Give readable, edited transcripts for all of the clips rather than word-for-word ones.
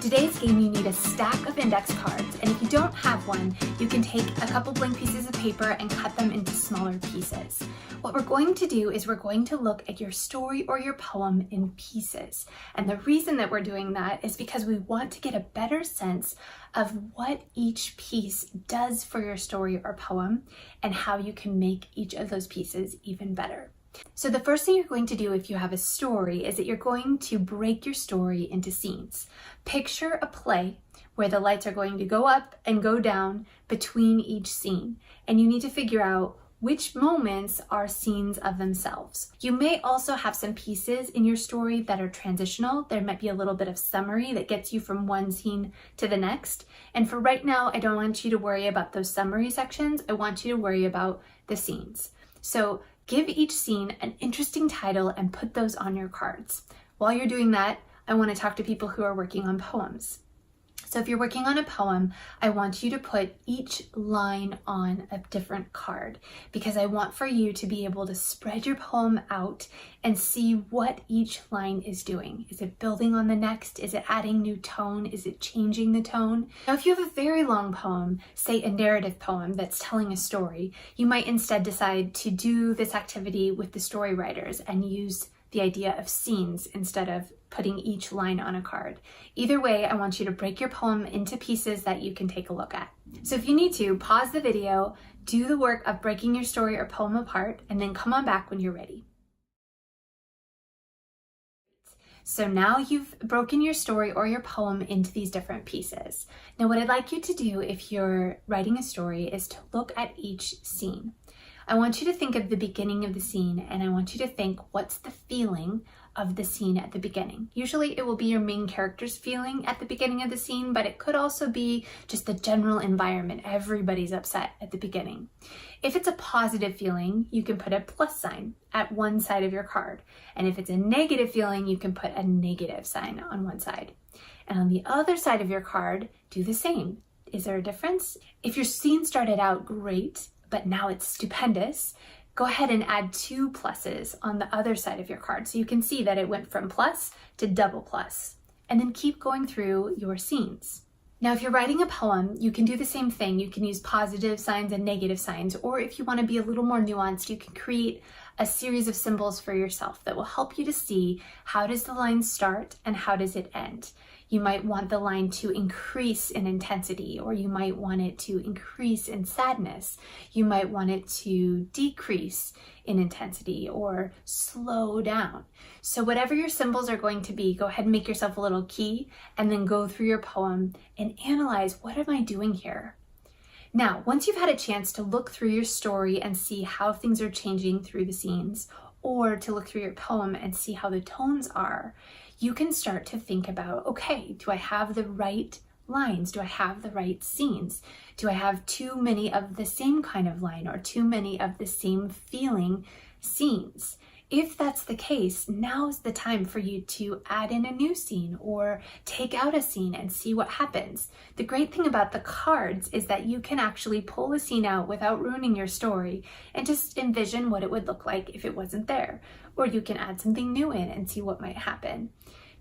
today's game, you need a stack of index cards, and if you don't have one, you can take a couple blank pieces of paper and cut them into smaller pieces. What we're going to do is we're going to look at your story or your poem in pieces. And the reason that we're doing that is because we want to get a better sense of what each piece does for your story or poem and how you can make each of those pieces even better. So the first thing you're going to do if you have a story is that you're going to break your story into scenes. Picture a play where the lights are going to go up and go down between each scene, and you need to figure out which moments are scenes of themselves. You may also have some pieces in your story that are transitional. There might be a little bit of summary that gets you from one scene to the next. And for right now, I don't want you to worry about those summary sections. I want you to worry about the scenes. So give each scene an interesting title and put those on your cards. While you're doing that, I want to talk to people who are working on poems. So if you're working on a poem, I want you to put each line on a different card because I want for you to be able to spread your poem out and see what each line is doing. Is it building on the next? Is it adding new tone? Is it changing the tone? Now, if you have a very long poem, say a narrative poem that's telling a story, you might instead decide to do this activity with the story writers and use the idea of scenes instead of putting each line on a card. Either way, I want you to break your poem into pieces that you can take a look at. So if you need to, pause the video, do the work of breaking your story or poem apart, and then come on back when you're ready. So now you've broken your story or your poem into these different pieces. Now what I'd like you to do if you're writing a story is to look at each scene. I want you to think of the beginning of the scene, and I want you to think, what's the feeling of the scene at the beginning? Usually it will be your main character's feeling at the beginning of the scene, but it could also be just the general environment. Everybody's upset at the beginning. If it's a positive feeling, you can put a plus sign at one side of your card. And if it's a negative feeling, you can put a negative sign on one side. And on the other side of your card, do the same. Is there a difference? If your scene started out great, but now it's stupendous, go ahead and add 2 pluses on the other side of your card so you can see that it went from plus to double plus. And then keep going through your scenes. Now, if you're writing a poem, you can do the same thing. You can use positive signs and negative signs, or if you want to be a little more nuanced, you can create a series of symbols for yourself that will help you to see how does the line start and how does it end. You might want the line to increase in intensity, or you might want it to increase in sadness. You might want it to decrease in intensity or slow down. So whatever your symbols are going to be, go ahead and make yourself a little key and then go through your poem and analyze, what am I doing here? Now, once you've had a chance to look through your story and see how things are changing through the scenes, or to look through your poem and see how the tones are, you can start to think about, okay, do I have the right lines? Do I have the right scenes? Do I have too many of the same kind of line or too many of the same feeling scenes? If that's the case, now's the time for you to add in a new scene or take out a scene and see what happens. The great thing about the cards is that you can actually pull a scene out without ruining your story and just envision what it would look like if it wasn't there. Or you can add something new in and see what might happen.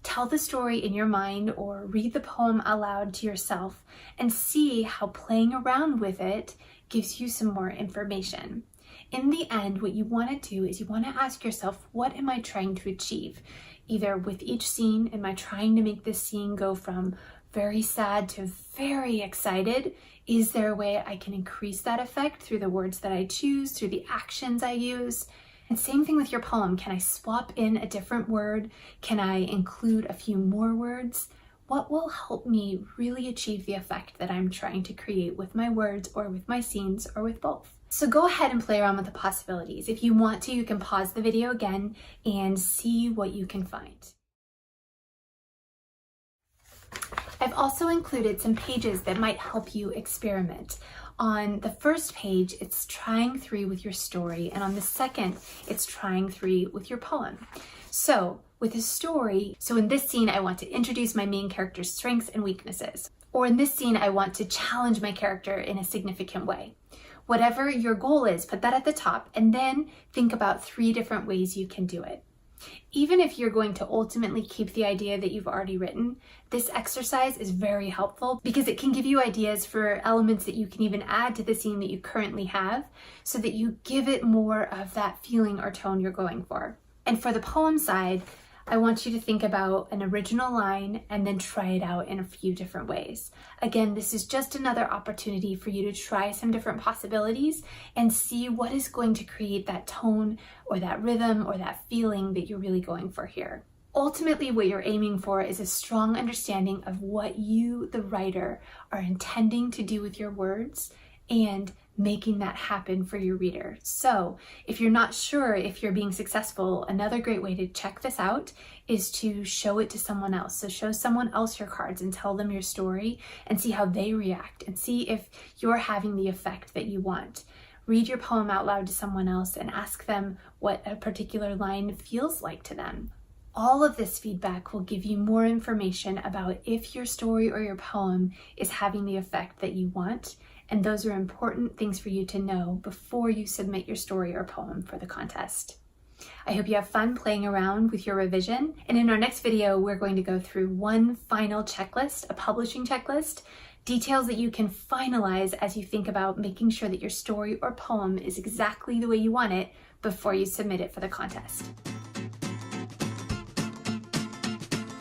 Tell the story in your mind or read the poem aloud to yourself and see how playing around with it gives you some more information. In the end, what you want to do is you want to ask yourself, what am I trying to achieve? Either with each scene, am I trying to make this scene go from very sad to very excited? Is there a way I can increase that effect through the words that I choose, through the actions I use? And same thing with your poem. Can I swap in a different word? Can I include a few more words? What will help me really achieve the effect that I'm trying to create with my words or with my scenes or with both? So go ahead and play around with the possibilities. If you want to, you can pause the video again and see what you can find. I've also included some pages that might help you experiment. On the first page, it's trying 3 with your story, and on the second, it's trying 3 with your poem. So with a story, so in this scene, I want to introduce my main character's strengths and weaknesses. Or in this scene, I want to challenge my character in a significant way. Whatever your goal is, put that at the top, and then think about 3 different ways you can do it. Even if you're going to ultimately keep the idea that you've already written, this exercise is very helpful because it can give you ideas for elements that you can even add to the scene that you currently have so that you give it more of that feeling or tone you're going for. And for the poem side, I want you to think about an original line and then try it out in a few different ways. Again, this is just another opportunity for you to try some different possibilities and see what is going to create that tone or that rhythm or that feeling that you're really going for here. Ultimately, what you're aiming for is a strong understanding of what you, the writer, are intending to do with your words and making that happen for your reader. So if you're not sure if you're being successful, another great way to check this out is to show it to someone else. So show someone else your cards and tell them your story and see how they react and see if you're having the effect that you want. Read your poem out loud to someone else and ask them what a particular line feels like to them. All of this feedback will give you more information about if your story or your poem is having the effect that you want, and those are important things for you to know before you submit your story or poem for the contest. I hope you have fun playing around with your revision, and in our next video, we're going to go through one final checklist, a publishing checklist, details that you can finalize as you think about making sure that your story or poem is exactly the way you want it before you submit it for the contest.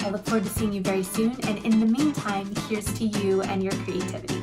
I look forward to seeing you very soon, and in the meantime, here's to you and your creativity.